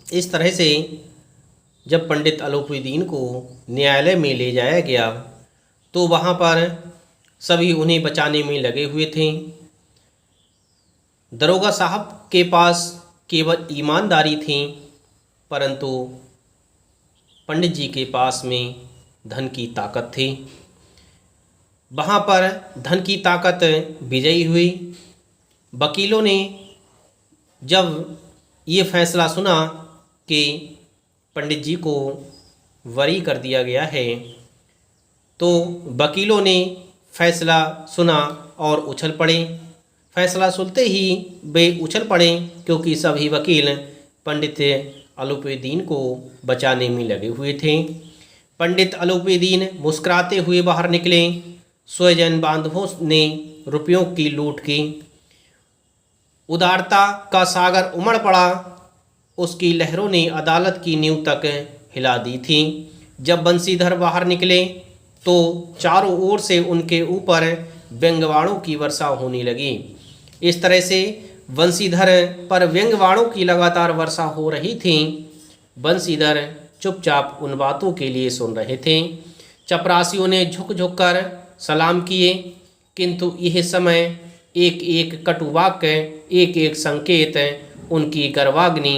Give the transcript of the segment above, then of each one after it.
इस तरह से जब पंडित अलौपुद्दीन को न्यायालय में ले जाया गया तो वहाँ पर सभी उन्हें बचाने में लगे हुए थे। दरोगा साहब के पास केवल ईमानदारी थी, परंतु पंडित जी के पास में धन की ताकत थी। वहाँ पर धन की ताकत विजयी हुई। वकीलों ने जब ये फैसला सुना कि पंडित जी को बरी कर दिया गया है, तो वकीलों ने फैसला सुना और उछल पड़े। फैसला सुनते ही वे उछल पड़े, क्योंकि सभी वकील पंडित अलौपुद्दीन को बचाने में लगे हुए थे। पंडित अलौपुद्दीन मुस्कुराते हुए बाहर निकले। स्वजन बांधवों ने रुपयों की लूट की। उदारता का सागर उमड़ पड़ा। उसकी लहरों ने अदालत की नींव तक हिला दी थी। जब बंसीधर बाहर निकले तो चारों ओर से उनके ऊपर व्यंग्यवाणों की वर्षा होने लगी। इस तरह से बंसीधर पर व्यंग्यवाणों की लगातार वर्षा हो रही थी। बंसीधर चुपचाप उन बातों के लिए सुन रहे थे। चपरासियों ने झुक झुक कर सलाम किए, किंतु यह समय एक एक कटु वाक्य, एक एक संकेत उनकी गर्वाग्नि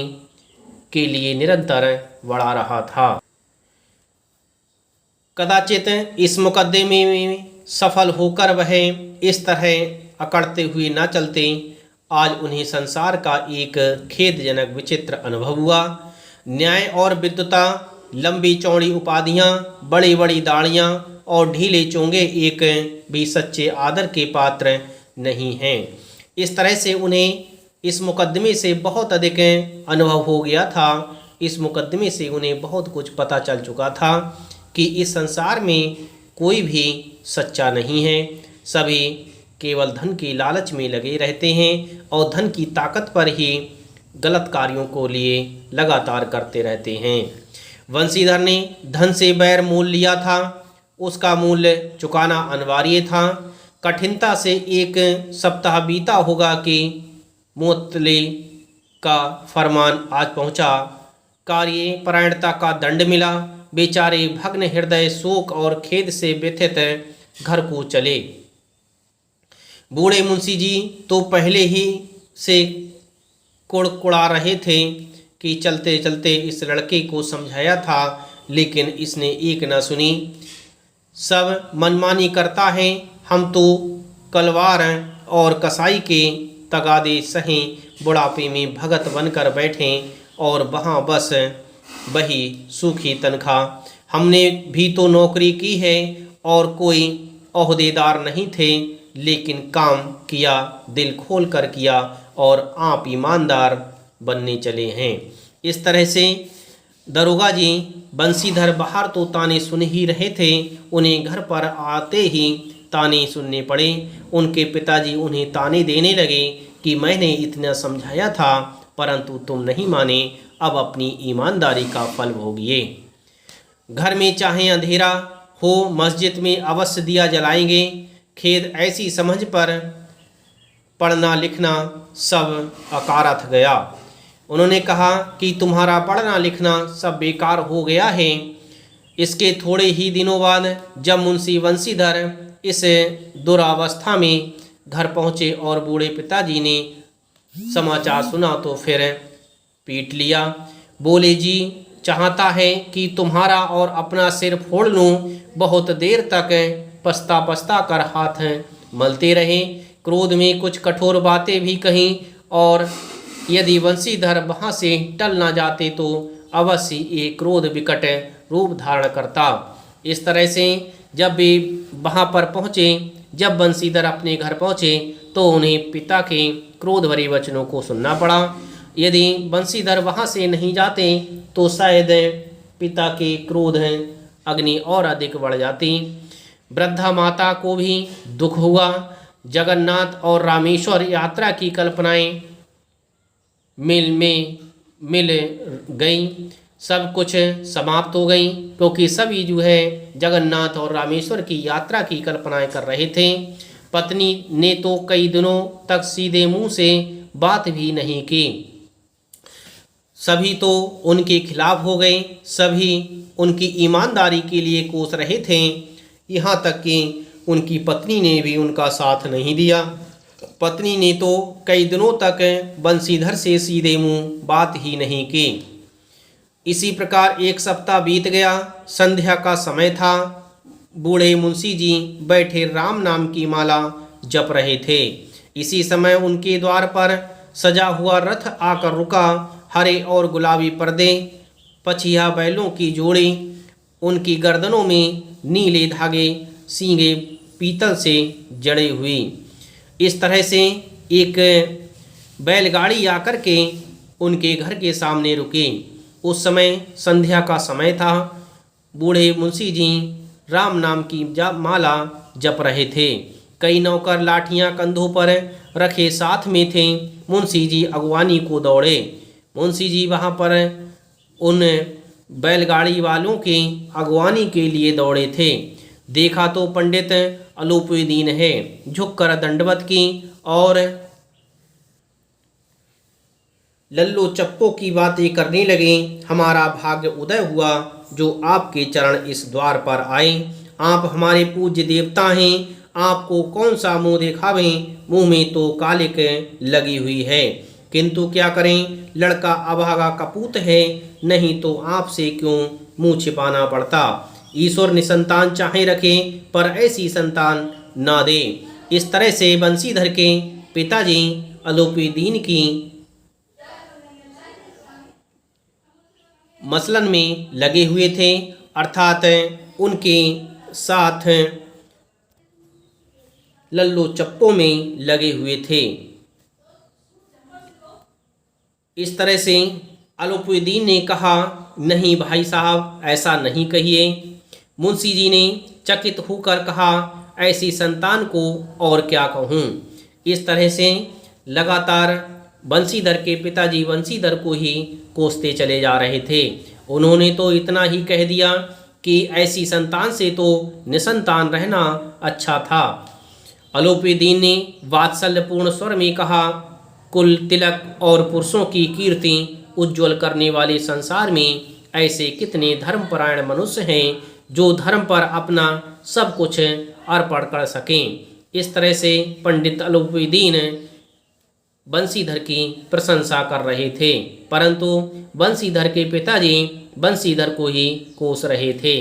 के लिए निरंतर बढ़ा रहा था। कदाचित इस मुकदमे में सफल होकर वह इस तरह अकड़ते हुए न चलते। आज उन्हें संसार का एक खेदजनक विचित्र अनुभव हुआ। न्याय और विद्वता, लंबी चौड़ी उपाधियां, बड़ी बड़ी दाढ़ियां और ढीले चोंगे एक भी सच्चे आदर के पात्र नहीं हैं। इस तरह से उन्हें इस मुकदमे से बहुत अधिक अनुभव हो गया था। इस मुकदमे से उन्हें बहुत कुछ पता चल चुका था कि इस संसार में कोई भी सच्चा नहीं है। सभी केवल धन के लालच में लगे रहते हैं और धन की ताकत पर ही गलत कार्यों को लिए लगातार करते रहते हैं। वंशीधर ने धन से बैर मोल लिया था। उसका मूल्य चुकाना अनिवार्य था। कठिनता से एक सप्ताह बीता होगा कि मुअत्तली का फरमान आज पहुंचा। कार्यपरायणता का दंड मिला। बेचारे भग्न हृदय, शोक और खेद से व्यथित घर को चले। बूढ़े मुंशी जी तो पहले ही से कुड़कुड़ा रहे थे कि चलते चलते इस लड़के को समझाया था, लेकिन इसने एक न सुनी। सब मनमानी करता है। हम तो कलवार और कसाई के तगादे सही बुढ़ापे में भगत बनकर बैठे और वहाँ बस वही सूखी तनख्वाह। हमने भी तो नौकरी की है और कोई ओहदेदार नहीं थे, लेकिन काम किया, दिल खोल कर किया और आप ईमानदार बनने चले हैं। इस तरह से दरोगा जी बंसीधर बाहर तो ताने सुन ही रहे थे, उन्हें घर पर आते ही ताने सुनने पड़े। उनके पिताजी उन्हें ताने देने लगे कि मैंने इतना समझाया था परंतु तुम नहीं माने, अब अपनी ईमानदारी का फल भोगिए। घर में चाहे अंधेरा हो, मस्जिद में अवश्य दिया जलाएंगे। खेद ऐसी समझ पर पढ़ना लिखना सब अकारथ गया। उन्होंने कहा कि तुम्हारा पढ़ना लिखना सब बेकार हो गया है। इसके थोड़े ही दिनों बाद जब मुंशी बंसीधर इस दुरावस्था में घर पहुँचे और बूढ़े पिताजी ने समाचार सुना तो फिर पीट लिया। बोले, जी चाहता है कि तुम्हारा और अपना सिर फोड़ लूँ। बहुत देर तक पछता पछता कर हाथ मलते रहे। क्रोध में कुछ कठोर बातें भी कहीं और यदि बंसीधर वहाँ से टल ना जाते तो अवश्य ये क्रोध विकट रूप धारण करता। इस तरह से जब वे वहाँ पर पहुँचे, जब बंसीधर अपने घर पहुँचे तो उन्हें पिता के क्रोध भरे वचनों को सुनना पड़ा। यदि बंसीधर वहाँ से नहीं जाते तो शायद पिता के क्रोध अग्नि और अधिक बढ़ जाती। वृद्धा माता को भी दुख हुआ। जगन्नाथ और रामेश्वर यात्रा की कल्पनाएं मिल गई। सब कुछ समाप्त हो गई, क्योंकि सभी जो है जगन्नाथ और रामेश्वर की यात्रा की कल्पनाएं कर रहे थे। पत्नी ने तो कई दिनों तक सीधे मुंह से बात भी नहीं की। सभी तो उनके खिलाफ हो गए, सभी उनकी ईमानदारी के लिए कोस रहे थे। यहाँ तक कि उनकी पत्नी ने भी उनका साथ नहीं दिया। पत्नी ने तो कई दिनों तक बंसीधर से सीधे मुंह बात ही नहीं की। इसी प्रकार एक सप्ताह बीत गया। संध्या का समय था। बूढ़े मुंशी जी बैठे राम नाम की माला जप रहे थे। इसी समय उनके द्वार पर सजा हुआ रथ आकर रुका। हरे और गुलाबी पर्दे, पछिया बैलों की जोड़ी, उनकी गर्दनों में नीले धागे, सींगे पीतल से जड़े हुई। इस तरह से एक बैलगाड़ी आकर के उनके घर के सामने रुकी। उस समय संध्या का समय था। बूढ़े मुंशी जी राम नाम की माला जप रहे थे। कई नौकर लाठियां कंधों पर रखे साथ में थे। मुंशी जी अगवानी को दौड़े। मुंशी जी वहाँ पर उन बैलगाड़ी वालों के अगवानी के लिए दौड़े थे। देखा तो पंडित अलूपुद्दीन है। झुककर दंडवत की और लल्लू चप्पो की बातें करने लगे। हमारा भाग्य उदय हुआ जो आपके चरण इस द्वार पर आए। आप हमारे पूज्य देवता हैं। आपको कौन सा मुंह दिखावें, मुंह में तो कालिक लगी हुई है। किंतु क्या करें, लड़का अभागा कपूत है, नहीं तो आपसे क्यों मुंह छिपाना पड़ता। ईश्वर निसंतान चाहे रखे पर ऐसी संतान ना दे। इस तरह से बंसीधर के पिताजी अलूपुद्दीन की मसलन में लगे हुए थे, अर्थात उनके साथ लल्लू चप्पो में लगे हुए थे। इस तरह से अलूपुद्दीन ने कहा, नहीं भाई साहब, ऐसा नहीं कहिए। मुंशी जी ने चकित होकर कहा, ऐसी संतान को और क्या कहूँ। इस तरह से लगातार बंसीधर के पिताजी बंसीधर को ही कोसते चले जा रहे थे। उन्होंने तो इतना ही कह दिया कि ऐसी संतान से तो निसंतान रहना अच्छा था। अलूपुद्दीन ने वात्सल्यपूर्ण स्वर में कहा, कुल तिलक और पुरुषों की कीर्ति उज्ज्वल करने वाले संसार में ऐसे कितने धर्मपरायण मनुष्य हैं जो धर्म पर अपना सब कुछ अर्पण कर सकें। इस तरह से पंडित अलूपुद्दीन बंसीधर की प्रशंसा कर रहे थे, परंतु बंसीधर के पिताजी बंसीधर को ही कोस रहे थे।